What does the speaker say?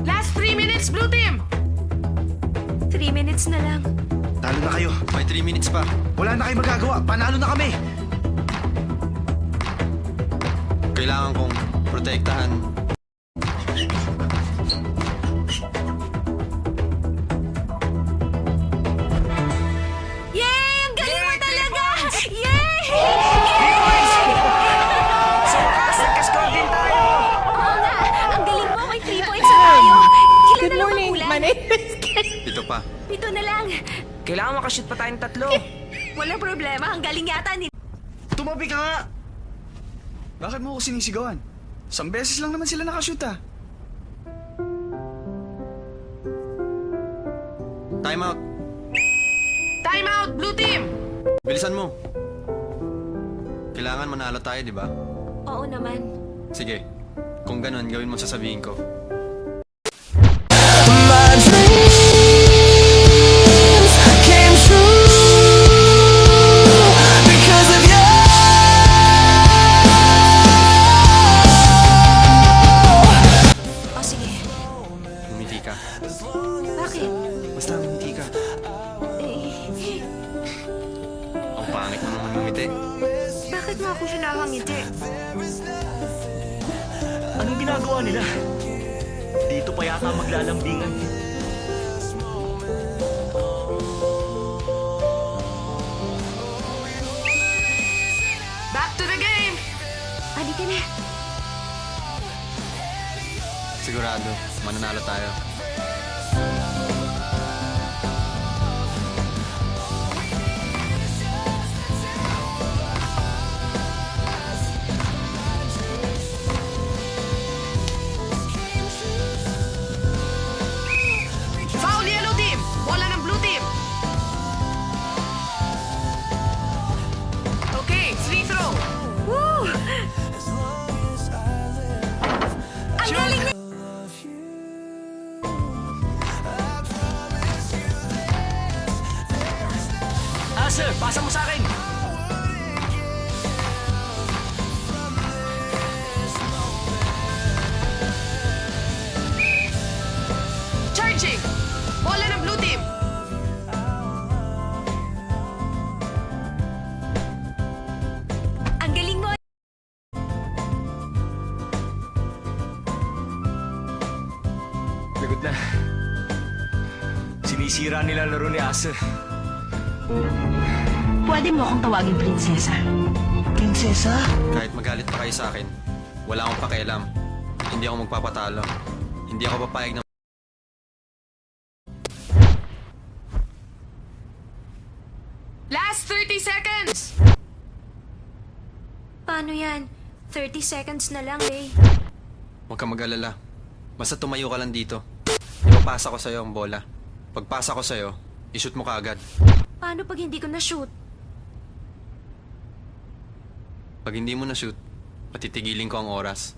Last 3 minutes, Blue Team! 3 minutes na lang. Talo na kayo. May 3 minutes pa. Wala na kayo magagawa. Panalo na kami. Kailangan kong protektahan. Yay! Ang galing mo talaga! Yay! Sa wakas, nagka-score din tayo. Oo nga! Ang galing mo! May 3 points na tayo! Ilan Good na lang morning. makulang? My name is Kate. Ito pa. 7 na lang. Kailangan makashoot pa tayong 3. Walang problema. Ang galing yata ni... Tumabi ka nga. Bakit mo ako sinisigawan? 1 beses lang naman sila nakashoot ah. Time out. Time out, Blue Team! Bilisan mo. Kailangan manalo tayo, di ba? Oo naman. Sige. Kung ganun, gawin mo sasabihin ko. O sige. Umiti ka. Bakit? Basta umiti ka. Eh, Ang pangit mo naman umiti. bakit mo ako sinakangiti? Anong ginagawa nila? Dito pa yata maglalambingan. Back to the game! Halika na. Sigurado, mananalo tayo. Foul Yellow Team! Bola ng Blue Team! Okay, free throw! Woo! Ang galing ni... Sir, pasa mo sa akin! Charging! Bola ng Blue Team! Ang galing mo! Lagot na. Sinisira nila laro ni Asa. Pwede mo akong tawagin prinsesa. Prinsesa? Kahit magalit pa kayo sa akin, wala akong pakialam. Hindi ako magpapatalo. Hindi ako papayag na... Last 30 seconds! Paano yan? 30 seconds na lang, eh. Huwag kang mag-alala. Basta tumayo ka lang dito. Ipapasa ko sa'yo ang bola. Pagpasa ko sa'yo, ishoot mo kaagad. Paano pag hindi ko na-shoot? Pag hindi mo na-shoot, patitigilin ko ang oras.